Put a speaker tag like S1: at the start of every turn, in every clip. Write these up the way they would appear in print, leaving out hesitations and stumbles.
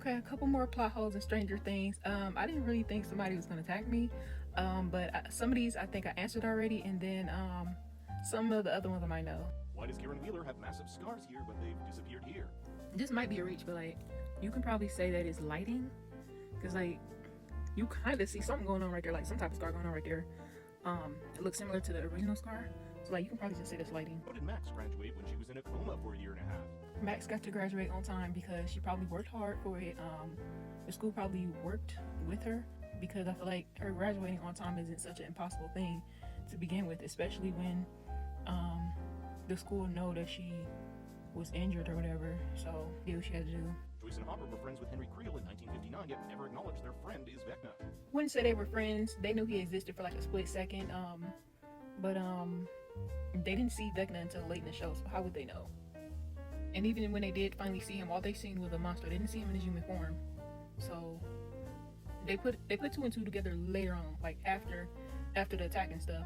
S1: Okay, a couple more plot holes in Stranger Things. I didn't really think somebody was gonna attack me, but some of these I think I answered already, and then some of the other ones I might know.
S2: Why does Karen Wheeler have massive scars here, but they've disappeared here?
S1: This might be a reach, but like you can probably say that it's lighting, because like you kind of see something going on right there, like some type of scar going on right there. It looks similar to the original scar, so like you can probably just say that's lighting.
S2: How did Max graduate when she was in a coma for a year and a half?
S1: Max got to graduate on time because she probably worked hard for it. The school probably worked with her because I feel like her graduating on time isn't such an impossible thing to begin with, especially when the school know that she was injured or whatever. So do what she had to do.
S2: Joyce and Hopper were friends with Henry Creel in 1959, yet never acknowledged their friend is Vecna.
S1: Wouldn't say they were friends. They knew he existed for like a split second. But they didn't see Vecna until late in the show. So how would they know? And even when they did finally see him, all they seen was a monster. They didn't see him in his human form. So they put two and two together later on, like after the attack and stuff,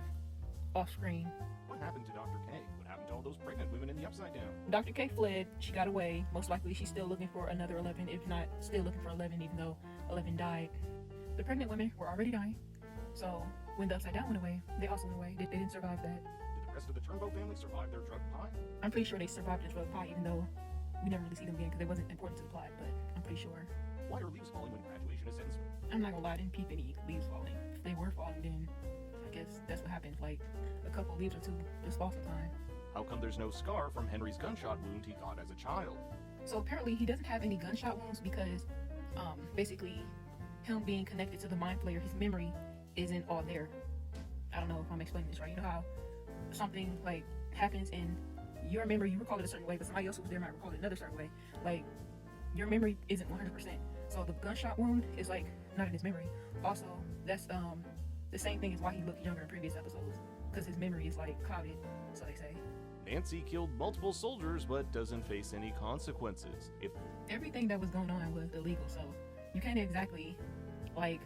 S1: off screen.
S2: What happened to Dr. K? What happened to all those pregnant women in the Upside Down?
S1: Dr. K fled. She got away. Most likely she's still looking for another 11, if not still looking for 11, even though 11 died. The pregnant women were already dying. So when the Upside Down went away, they also went away. They didn't survive that.
S2: Did the rest of the Turnbow family survive their drug pie?
S1: I'm pretty sure they survived the drug pie, even though we never really see them again because it wasn't important to the plot, but I'm pretty sure.
S2: Why are leaves falling when graduation is censored?
S1: I'm not gonna lie, I didn't peep any leaves falling. If they were falling, then I guess that's what happened. Like a couple leaves or two just fall sometimes.
S2: How come there's no scar from Henry's gunshot wound he got as a child?
S1: So apparently he doesn't have any gunshot wounds because basically him being connected to the mind flayer, his memory isn't all there. I don't know if I'm explaining this right. You know how something like happens and your memory, you recall it a certain way, but somebody else who was there might recall it another certain way. Like your memory isn't 100%. So the gunshot wound is like not in his memory. Also, that's the same thing as why he looked younger in previous episodes, because his memory is like clouded, so they say.
S2: Nancy killed multiple soldiers but doesn't face any consequences. If
S1: Everything that was going on was illegal, so you can't exactly like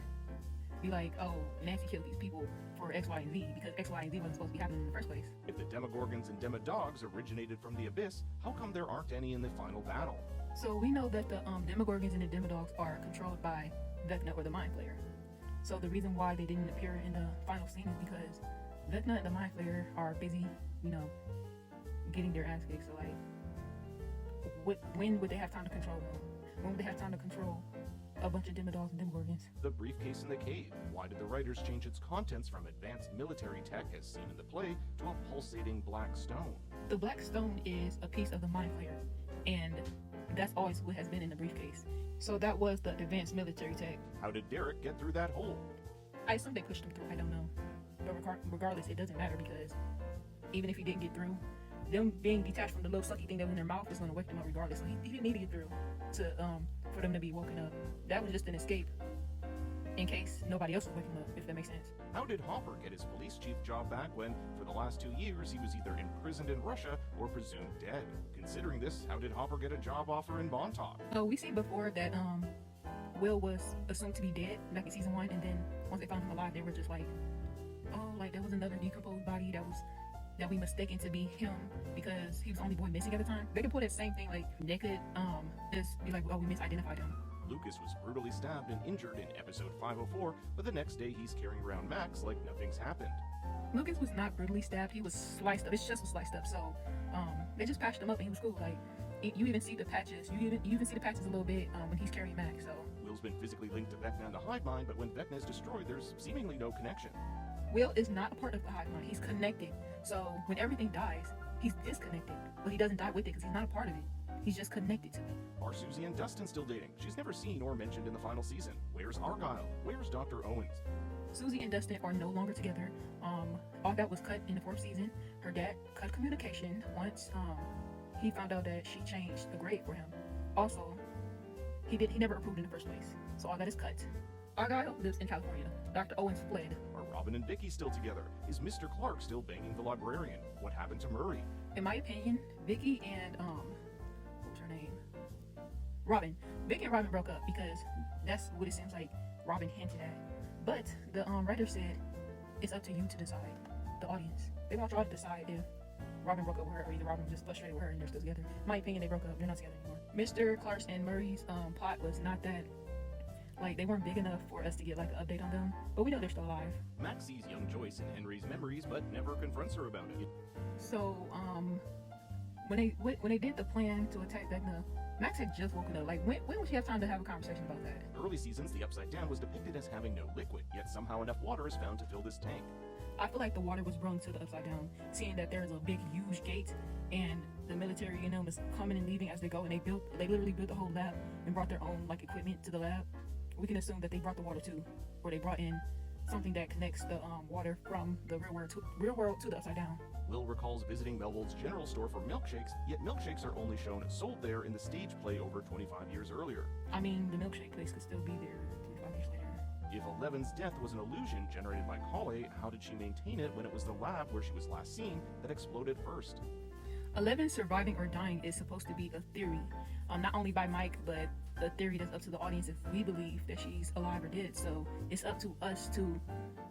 S1: be like, oh, Nancy killed these people for X, Y, and Z, because X, Y, and Z wasn't supposed to be happening in the first place.
S2: If the Demogorgons and Demodogs originated from the Abyss, how come there aren't any in the final battle?
S1: So we know that the Demogorgons and the Demodogs are controlled by Vecna or the Mind Flayer. So the reason why they didn't appear in the final scene is because Vecna and the Mind Flayer are busy, getting their ass kicked. So like, when would they have time to control them? When would they have time to control a bunch of Demodogs and Demogorgons?
S2: The briefcase in the cave. Why did the writers change its contents from advanced military tech as seen in the play to a pulsating black stone?
S1: The black stone is a piece of the Mind Flayer, and that's always what has been in the briefcase. So that was the advanced military tech.
S2: How did Derek get through that hole?
S1: I assume they pushed him through. I don't know, but regardless, it doesn't matter because even if he didn't get through, them being detached from the little sucky thing that was in their mouth is going to wake them up regardless. So he didn't need to get through to for them to be woken up. That was just an escape in case nobody else was waking up, if that makes sense.
S2: How did Hopper get his police chief job back when, for the last 2 years, he was either imprisoned in Russia or presumed dead? Considering this, how did Hopper get a job offer in Montauk?
S1: So we see before that Will was assumed to be dead back in season 1, and then once they found him alive, they were just like, oh, like there was another decomposed body that we mistaken to be him because he was the only boy missing at the time. They could pull that same thing, like they could just be like, oh, we misidentified him.
S2: Lucas was brutally stabbed and injured in episode 504, but the next day he's carrying around Max like nothing's happened.
S1: Lucas was not brutally stabbed, he was sliced up. His chest was sliced up, so they just patched him up and he was cool. Like you even see the patches, you even see the patches a little bit when he's carrying Max. So
S2: Will's been physically linked to Vecna and the Hive Mind, but when Vecna is destroyed, there's seemingly no connection.
S1: Will is not a part of the Hive Mind, he's connected. So when everything dies, he's disconnected, but he doesn't die with it because he's not a part of it. He's just connected to it.
S2: Are Susie and Dustin still dating? She's never seen or mentioned in the final season. Where's Argyle? Where's Dr. Owens?
S1: Susie and Dustin are no longer together. All that was cut in the 4th season. Her dad cut communication once he found out that she changed the grade for him. Also, he never approved in the first place. So all that is cut. Argyle lives in California. Dr. Owens fled.
S2: Are Robin and Vicky still together? Is Mr. Clark still banging the librarian? What happened to Murray?
S1: In my opinion, Vicky and what was her name? Robin. Vicky and Robin broke up because that's what it seems like Robin hinted at. But the writer said it's up to you to decide, the audience. They want y'all to decide if Robin broke up with her, or either Robin was just frustrated with her and they're still together. In my opinion, they broke up. They're not together anymore. Mr. Clark's and Murray's plot was not that, like, they weren't big enough for us to get like an update on them, but we know they're still alive.
S2: Max sees young Joyce in Henry's memories, but never confronts her about it.
S1: So when they did the plan to attack Vecna, Max had just woken up. Like, when would she have time to have a conversation about that?
S2: In early seasons, the Upside Down was depicted as having no liquid, yet somehow enough water is found to fill this tank.
S1: I feel like the water was brought to the Upside Down, seeing that there's a big, huge gate, and the military, you know, is coming and leaving as they go, and they literally built the whole lab and brought their own like equipment to the lab. We can assume that they brought the water too, or they brought in something that connects the water from the real world to the Upside Down.
S2: Will recalls visiting Melvold's general store for milkshakes, yet milkshakes are only shown sold there in the stage play over 25 years earlier.
S1: I mean, the milkshake place could still be there 25 years later.
S2: If Eleven's death was an illusion generated by Colley, how did she maintain it when it was the lab where she was last seen that exploded first?
S1: 11 surviving or dying is supposed to be a theory, not only by Mike, but a theory that's up to the audience if we believe that she's alive or dead. So it's up to us to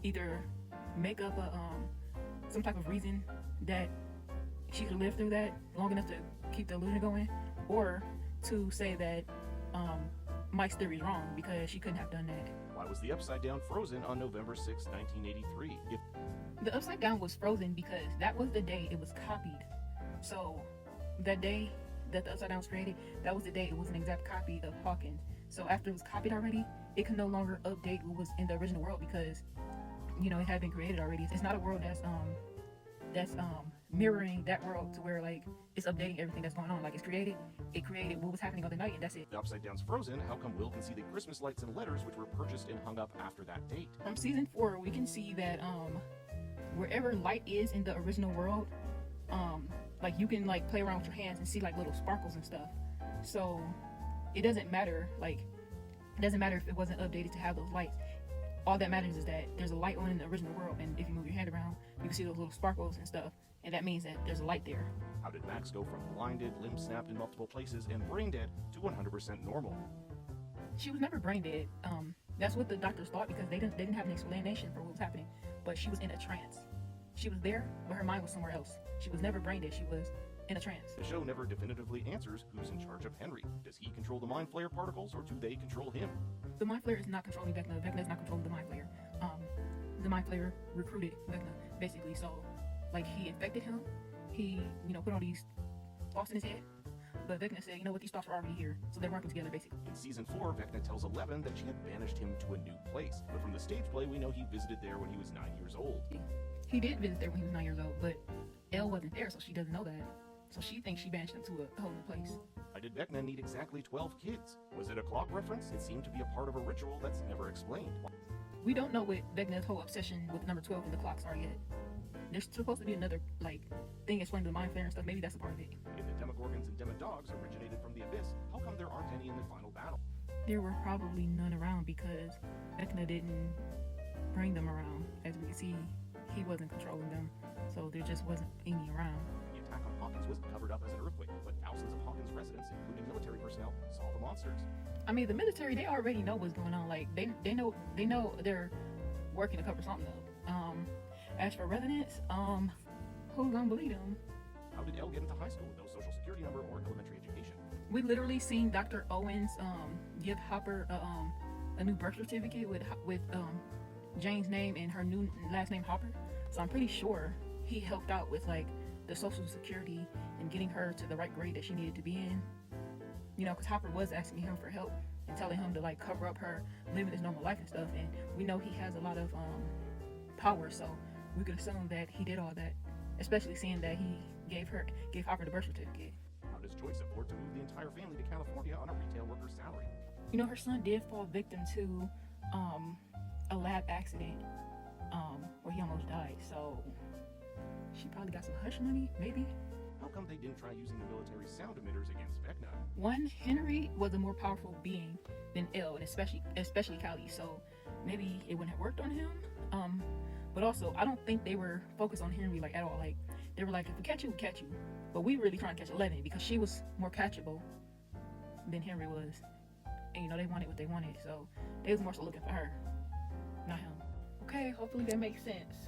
S1: either make up a some type of reason that she could live through that long enough to keep the illusion going, or to say that Mike's theory is wrong because she couldn't have done that.
S2: Why was the Upside Down frozen on November 6, 1983? If
S1: The Upside Down was frozen because that was the day it was copied. So that day that the Upside Down was created, that was the day it was an exact copy of Hawkins. So after it was copied already, it can no longer update what was in the original world because, you know, it had been created already. It's not a world that's mirroring that world to where like it's updating everything that's going on. Like it created what was happening on the night, and that's it.
S2: the Upside Down's frozen, how come Will can see the Christmas lights and letters which were purchased and hung up after that date?
S1: From season 4, we can see that wherever light is in the original world, like you can like play around with your hands and see like little sparkles and stuff. So it doesn't matter if it wasn't updated to have those lights. All that matters is that there's a light on in the original world, and if you move your hand around, you can see those little sparkles and stuff, and that means that there's a light there.
S2: How did Max go from blinded, limb snapped in multiple places, and brain dead to 100% normal?
S1: She was never brain dead. That's what the doctors thought because they didn't have an explanation for what was happening. But she was in a trance. She was there, but her mind was somewhere else. She was never brain dead. She was in a trance.
S2: The show never definitively answers who's in charge of Henry. Does he control the Mind Flayer particles, or do they control him?
S1: The Mind Flayer is not controlling Vecna. Vecna is not controlling the Mind Flayer. The Mind Flayer recruited Vecna, basically. So, like, he infected him. He, put all these thoughts in his head. But Vecna said, you know what, these thoughts are already here. So they're working together, basically.
S2: In season 4, Vecna tells Eleven that she had banished him to a new place. But from the stage play, we know he visited there when he was 9 years old.
S1: He did visit there when he was 9 years old, but Elle wasn't there, so she doesn't know that. So she thinks she banished him to a whole new place.
S2: Why did Vecna need exactly 12 kids? Was it a clock reference? It seemed to be a part of a ritual that's never explained.
S1: We don't know what Vecna's whole obsession with number 12 and the clocks are yet. There's supposed to be another, thing explaining the Mind Flayer and stuff. Maybe that's a part of it.
S2: If the Demogorgons and Demodogs originated from the Abyss, how come there aren't any in the final battle?
S1: There were probably none around because Vecna didn't bring them around. As we can see, he wasn't controlling them, so there just wasn't any around.
S2: The attack on Hawkins was covered up as an earthquake, but thousands of Hawkins residents, including military personnel, saw the monsters.
S1: I mean, the military, they already know what's going on. Like, they know they're working to cover something up. As for residents, who's gonna believe them?
S2: How did Elle get into high school with no social security number or elementary education?
S1: We literally seen Dr. Owens give Hopper a new birth certificate with Jane's name and her new last name Hopper. So I'm pretty sure he helped out with the social security and getting her to the right grade that she needed to be in. Because Hopper was asking him for help and telling him to cover up her living his normal life and stuff. And we know he has a lot of power, so we could assume that he did all that, especially seeing that he gave Hopper the birth certificate.
S2: How does Joyce afford to move the entire family to California on a retail worker's salary?
S1: Her son did fall victim to a lab accident where he almost died, so she probably got some hush money, maybe.
S2: How come they didn't try using the military sound emitters against Vecna?
S1: One, Henry was a more powerful being than Elle, and especially Callie, so maybe it wouldn't have worked on him. But also, I don't think they were focused on Henry at all. They were like, if we catch you, we catch you. But we really trying to catch 11 because she was more catchable than Henry was. And they wanted what they wanted, so they was more so looking for her, not him. Okay, hopefully that makes sense.